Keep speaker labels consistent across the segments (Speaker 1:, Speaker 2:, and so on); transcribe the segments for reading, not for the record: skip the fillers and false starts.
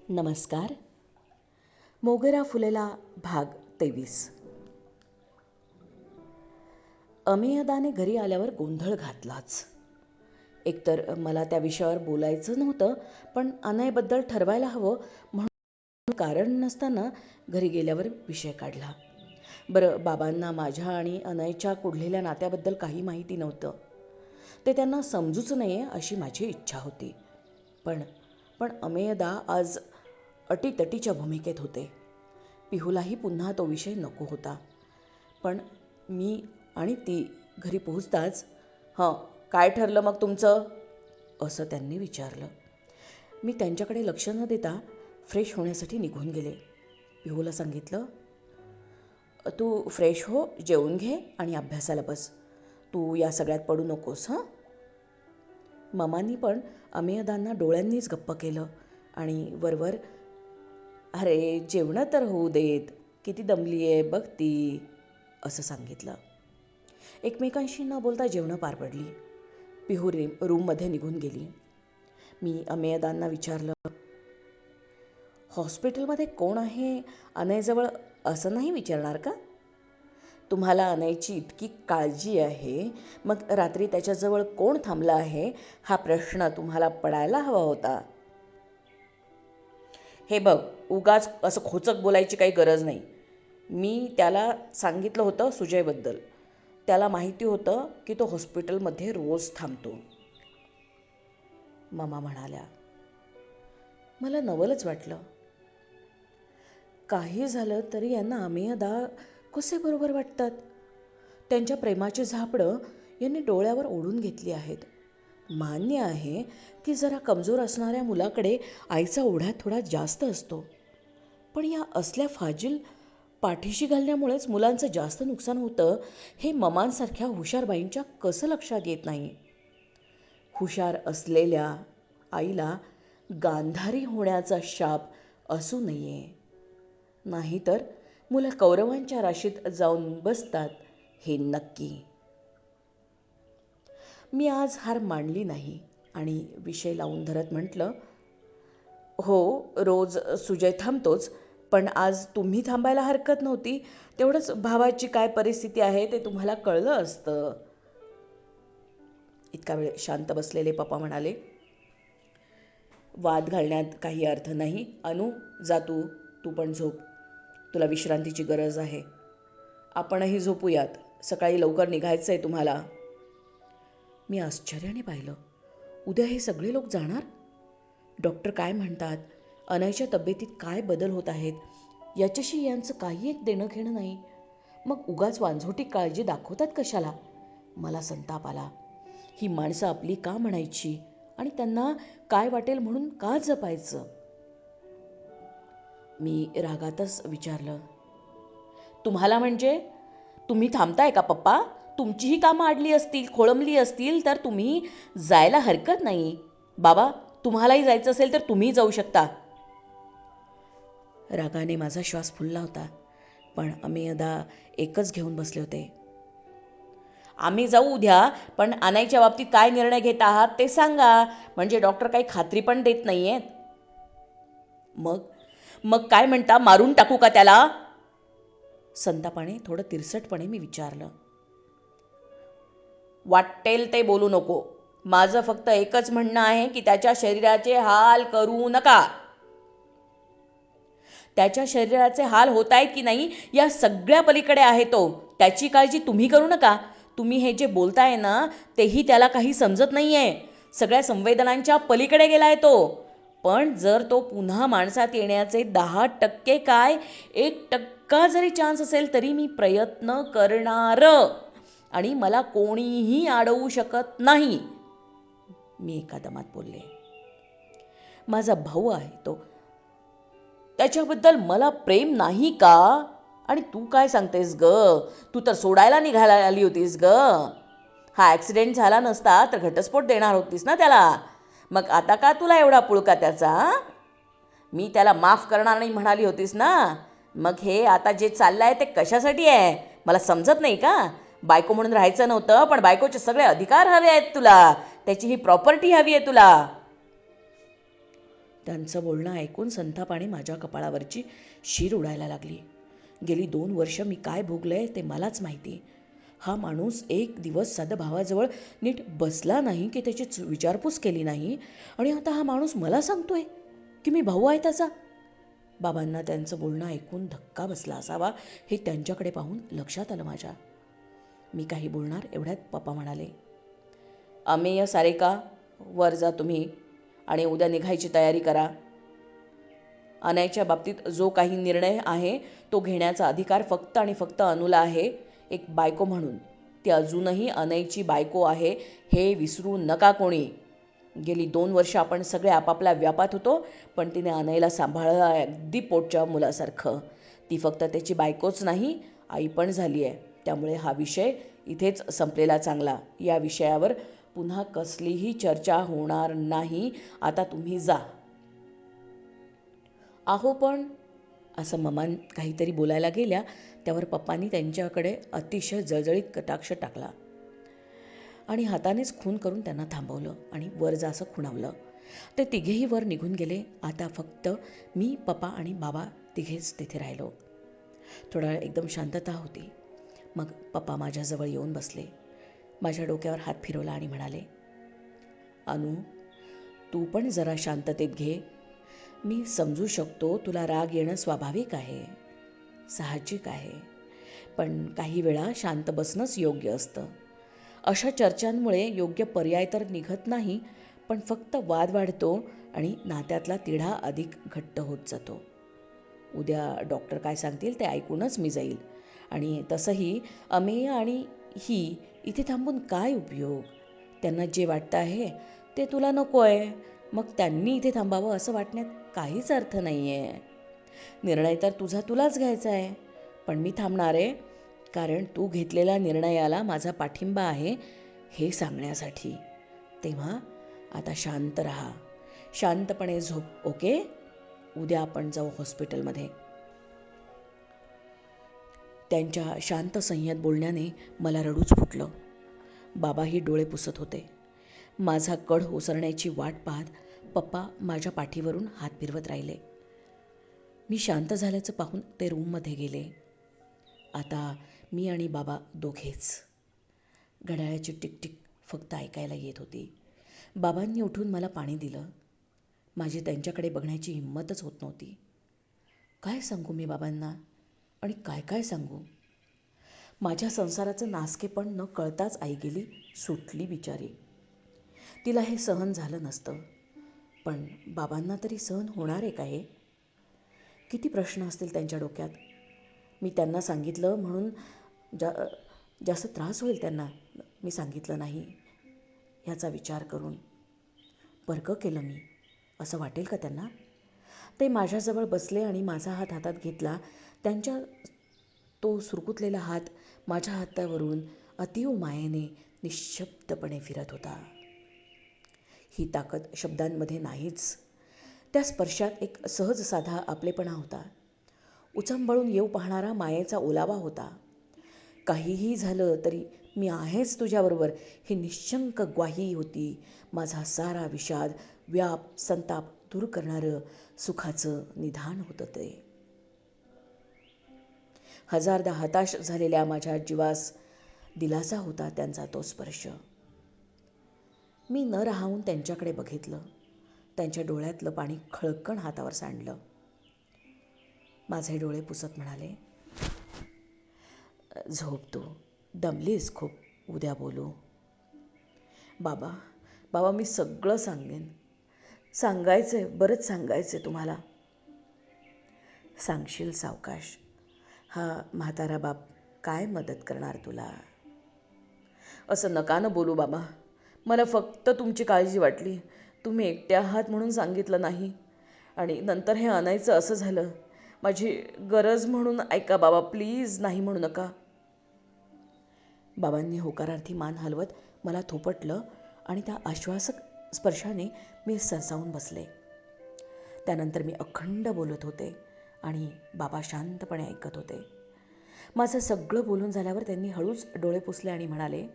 Speaker 1: नमस्कार. मोगरा फुलेला भाग 23. अमेयदाने घरी आल्यावर गोंधळ घातलाच. एकतर मला त्या विषयावर बोलायचं नव्हतं, पण अनयबद्दल ठरवायला हवं म्हणून कारण नसताना घरी गेल्यावर विषय काढला. बरं, बाबांना माझ्या आणि अनयच्या कुढलेल्या नात्याबद्दल काही माहिती नव्हतं. ते त्यांना समजूच नये अशी माझी इच्छा होती. पण पण अमेयदा आज अटीतटीच्या भूमिकेत होते. पिहूलाही पुन्हा तो विषय नको होता. पण मी आणि ती घरी पोहोचताच, "हं, काय ठरलं मग तुमचं?" असं त्यांनी विचारलं. मी त्यांच्याकडे लक्ष न देता फ्रेश होण्यासाठी निघून गेले. पिहूला सांगितलं, "तू फ्रेश हो, जेवून घे आणि अभ्यासाला बस. तू या सगळ्यात पडू नकोस हं." मामांनी पण अमेयदांना डोळ्यांनीच गप्प केलं आणि वरवर, "अरे, जेवणं तर होऊ देत, किती दमली आहे बघ ती," असं सांगितलं. एकमेकांशी न बोलता जेवणं पार पडली. पिहू रूममध्ये निघून गेली. मी अमेयदांना विचारलं, "हॉस्पिटलमध्ये कोण आहे अनयजवळ असं नाही विचारणार का? तुम्हाला अनयची इतकी काळजी आहे, मग रात्री त्याच्याजवळ कोण थांबलं आहे हा प्रश्न तुम्हाला पडायला हवा होता." "हे बघ, उगाच असं खोचक बोलायची काही गरज नाही. मी त्याला सांगितलं होतं सुजयबद्दल. त्याला माहिती होतं की तो हॉस्पिटलमध्ये रोज थांबतो." मामा म्हणाल्या. मला नवलच वाटलं. काही झालं तरी यांना अमेयदा कसे बरोबर वाटतात. त्यांच्या प्रेमाची झापडं यांनी डोळ्यावर ओढून घेतली आहेत. मान्य आहे की जरा कमजोर असणाऱ्या मुलाकडे आईचा ओढा थोडा जास्त असतो. पण या असल्या फाजील पाठीशी घालण्यामुळेच मुलांचं जास्त नुकसान होतं हे ममांसारख्या हुशारबाईंच्या कसं लक्षात येत नाही. हुशार असलेल्या आईला गांधारी होण्याचा शाप असू नये. नाहीतर मुलं कौरवांच्या राशीत जाऊन बसतात हे नक्की. मी आज हार मांडली नाही आणि विषय लावून धरत म्हटलं, "हो, रोज सुजय थांबतोच, पण आज तुम्ही थांबायला हरकत नव्हती. तेवढंच भावाची काय परिस्थिती आहे ते तुम्हाला कळलं असतं." इतका वेळ शांत बसलेले पप्पा म्हणाले, "वाद घालण्यात काही अर्थ नाही. अनु, जा तू पण झोप. तुला विश्रांतीची गरज आहे. आपणही झोपूयात. सकाळी लवकर निघायचं आहे तुम्हाला." मी आश्चर्याने पाहिलं. उद्या हे सगळे लोक जाणार? डॉक्टर काय म्हणतात, अनयच्या तब्येतीत काय बदल होत आहेत, याच्याशी यांचं काही एक देणं घेणं नाही. मग उगाच वांझोटी काळजी दाखवतात कशाला? मला संताप आला. ही माणसं आपली का म्हणायची आणि त्यांना काय वाटेल म्हणून का जपायचं? मी रागातच विचारलं, "तुम्हाला म्हणजे? तुम्ही थांबताय का पप्पा? तुमचीही कामं अडली असतील, खोळंबली असतील तर तुम्ही जायला हरकत नाही. बाबा, तुम्हालाही जायचं असेल तर तुम्ही जाऊ शकता." रागाने माझा श्वास फुलला होता. पण अमेयदा एकच घेऊन बसले होते. "आम्ही जाऊ उद्या, पण अनयच्या बाबतीत काय निर्णय घेत आहात ते सांगा. म्हणजे डॉक्टर काही खात्री पण देत नाही आहेत." मग मग काय म्हणता, मारून टाकू का त्याला?" संतापाने, थोडं तिरसटपणे मी विचारलं. "वाटेल ते बोलू नको. माझं फक्त एकच म्हणणं आहे की त्याच्या शरीराचे हाल करू नका." त्याच्या शरीराचे हाल होत आहेत की नाही या सगळ्या पलीकडे आहे तो. त्याची काळजी तुम्ही करू नका. तुम्ही हे जे बोलताय ना तेही त्याला काही समजत नाही आहे. सगळ्या संवेदनांच्या पलीकडे गेलाय तो. पण जर तो पुन्हा माणसात येण्याचे 10% काय 1% जरी चान्स असेल तरी मी प्रयत्न करणार आणि मला कोणीही अडवू शकत नाही, मी एका दमात बोलले. माझा भाऊ आहे तो. त्याच्याबद्दल मला प्रेम नाही का? आणि तू काय सांगतेस ग? तू तर सोडायला निघायला आली होतीस ग. हा ॲक्सिडेंट झाला नसता तर घटस्फोट देणार होतीस ना त्याला. मग आता का तुला एवढा पुळका त्याचा? मी त्याला माफ करणार नाही म्हणाली होतीस ना. मग हे आता जे चाललं आहे ते कशासाठी आहे मला समजत नाही का? बायको म्हणून राहायचं नव्हतं, पण बायकोचे सगळे अधिकार हवे आहेत तुला. त्याची ही प्रॉपर्टी हवी आहे तुला. त्यांचं बोलणं ऐकून संतापाने माझ्या कपाळावरची शीर उडायला लागली. गेली 2 वर्ष मी काय भोगलंय ते मलाच माहिती. हा माणूस एक दिवस साधं भावाजवळ नीट बसला नाही की त्याची विचारपूस केली नाही, आणि आता हा माणूस मला सांगतोय की मी भाऊ आहे त्याचा. बाबांना त्यांचं बोलणं ऐकून धक्का बसला असावा हे त्यांच्याकडे पाहून लक्षात आलं माझ्या. मी काही बोलणार एवढ्यात पप्पा म्हणाले, अमेय सारिका, वर जा तुम्ही आणि उद्या निघायची तयारी करा. अनयच्या बाबतीत जो काही निर्णय आहे तो घेण्याचा अधिकार फक्त आणि फक्त अनुला आहे, एक बायको म्हणून. ती अजूनही अनयची बायको आहे हे विसरू नका कोणी. गेली 2 वर्ष आपण सगळे आपापल्या व्यापात होतो, पण तिने अनयला सांभाळलं अगदी पोटच्या मुलासारखं. ती फक्त त्याची बायकोच नाही, आई पण झाली आहे. त्यामुळे हा विषय इथेच संपलेला चांगला. या विषयावर पुन्हा कसलीही चर्चा होणार नाही. आता तुम्ही जा. अहो पण, असं ममान काहीतरी बोलायला गेल्या त्यावर पप्पांनी त्यांच्याकडे अतिशय जळजळीत कटाक्ष टाकला आणि हातानेच खून करून त्यांना थांबवलं आणि वर जा असं खुणावलं. ते तिघेही वर निघून गेले. आता फक्त मी, पप्पा आणि बाबा तिघेच तिथे राहिलो. थोडा वेळ एकदम शांतता होती. मग पप्पा माझ्याजवळ येऊन बसले, माझ्या डोक्यावर हात फिरवला आणि म्हणाले, अनु, तू पण जरा शांततेत घे. मी समजू शकतो तुला राग येणं स्वाभाविक आहे, साहजिक आहे, पण काही वेळा शांत बसणंच योग्य असतं. अशा चर्चांमुळे योग्य पर्याय तर निघत नाही, पण फक्त वाद वाढतो आणि नात्यातला तिढा अधिक घट्ट होत जातो. उद्या डॉक्टर काय सांगतील ते ऐकूनच मी जाईल. आणि तसंही अमेय आणि ही इथे थांबून काय उपयोग? त्यांना जे वाटतं आहे ते तुला नको आहे, मग त्यांनी इथे थांबावं असं वाटण्यात काहीच अर्थ नाही आहे. निर्णय तर तुझा तुलाच घ्यायचा आहे, पण मी थांबणार आहे, कारण तू घेतलेल्या निर्णयाला माझा पाठिंबा आहे हे सांगण्यासाठी. तेव्हा आता शांत राहा, शांतपणे झोप, ओके? उद्या आपण जाऊ हॉस्पिटलमध्ये. त्यांच्या शांत संयत बोलण्याने मला रडूच फुटलं. बाबाही डोळे पुसत होते. माझा कड ओसरण्याची वाट पाहत पप्पा माझ्या पाठीवरून हात फिरवत राहिले. मी शांत झाल्याचं पाहून ते रूममध्ये गेले. आता मी आणि बाबा दोघेच. घड्याळाची टिकटिक फक्त ऐकायला येत होती. बाबांनी उठून मला पाणी दिलं. माझी त्यांच्याकडे बघण्याची हिंमतच होत नव्हती. काय सांगू मी बाबांना, आणि काय काय सांगू? माझ्या संसाराचं नासकेपण न कळताच आई गेली, सुटली बिचारी. तिला हे सहन झालं नसतं, पण बाबांना तरी सहन होणार आहे का हे? किती प्रश्न असतील त्यांच्या डोक्यात. मी त्यांना सांगितलं म्हणून जास्त त्रास होईल त्यांना. मी सांगितलं नाही ह्याचा विचार करून. बरकं केलं मी, असं वाटेल का त्यांना? ते माझ्याजवळ बसले आणि माझा हात हातात घेतला. त्यांच्या तो सुरकुतलेला हात माझ्या हातावरून अतीव मायेने निःशब्दपणे फिरत होता. ही ताकद शब्दांमध्ये नाहीच. त्या स्पर्शात एक सहज साधा आपलेपणा होता. उचंबळून येऊ पाहणारा मायेचा ओलावा होता. काहीही झालं तरी मी आहेच तुझ्याबरोबर ही निश्शंक ग्वाही होती. माझा सारा विषाद, व्याप, संताप दूर करणारं सुखाचं निधान होतं ते. हजारदा हताश झालेल्या माझ्या जीवास दिलासा होता त्यांचा तो स्पर्श. मी न राहून त्यांच्याकडे बघितलं. त्यांच्या डोळ्यातलं पाणी खळकण हातावर सांडलं. माझे डोळे पुसत म्हणाले, झोप तू, दमलीस खूप, उद्या बोलू. बाबा, बाबा मी सगळं सांगेन. सांगायचं आहे, बरंच सांगायचं आहे तुम्हाला. सांगशील सावकाश. हा म्हातारा बाप काय मदत करणार तुला? असं नका न बोलू बाबा. मला फक्त तुमची काळजी वाटली. तुम्ही एकटे आहात म्हणून सांगितलं नाही, आणि नंतर हे आणायचं असं झालं. माझी गरज म्हणून ऐका बाबा, प्लीज, नाही म्हणू नका. बाबांनी होकारार्थी मान हलवत मला थोपटलं आणि त्या आश्वासक स्पर्शाने मी सरसावून बसले. त्यानंतर मी अखंड बोलत होते आणि बाबा शांतपणे ऐकत होते. माझं सगळं बोलून झाल्यावर त्यांनी हळूच डोळे पुसले आणि म्हणाले,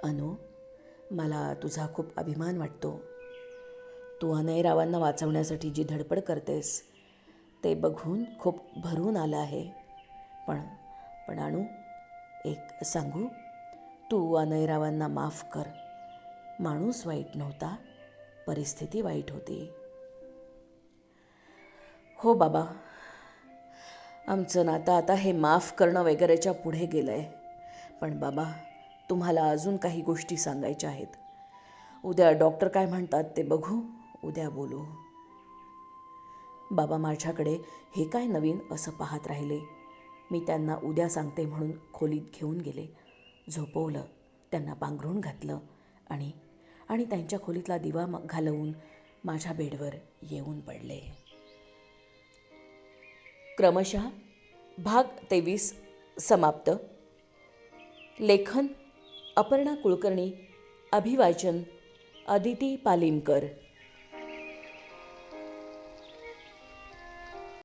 Speaker 1: अनु, मला तुझा खूप अभिमान वाटतो. तू अनयरावांना वाचवण्यासाठी जी धडपड करतेस ते बघून खूप भरून आलं आहे. पण पण अणू, एक सांगू, तू अनयरावांना माफ कर. माणूस वाईट नव्हता, परिस्थिती वाईट होती. हो बाबा, आमचं नातं आता हे माफ करणं वगैरेच्या पुढे गेलं आहे. पण बाबा, तुम्हाला अजून काही गोष्टी सांगायच्या आहेत. उद्या डॉक्टर काय म्हणतात ते बघू, उद्या बोलू. बाबा माझ्याकडे हे काय नवीन असं पाहत राहिले. मी त्यांना उद्या सांगते म्हणून खोलीत घेऊन गेले. झोपवलं, त्यांना पांघरून घातलं आणि आणि त्यांच्या खोलीतला दिवा घालवून माझ्या बेडवर येऊन पडले. क्रमशः भाग 23 समाप्त. लेखन अपर्णा कुलकर्णी. अभिवाचन अदिती पालिमकर.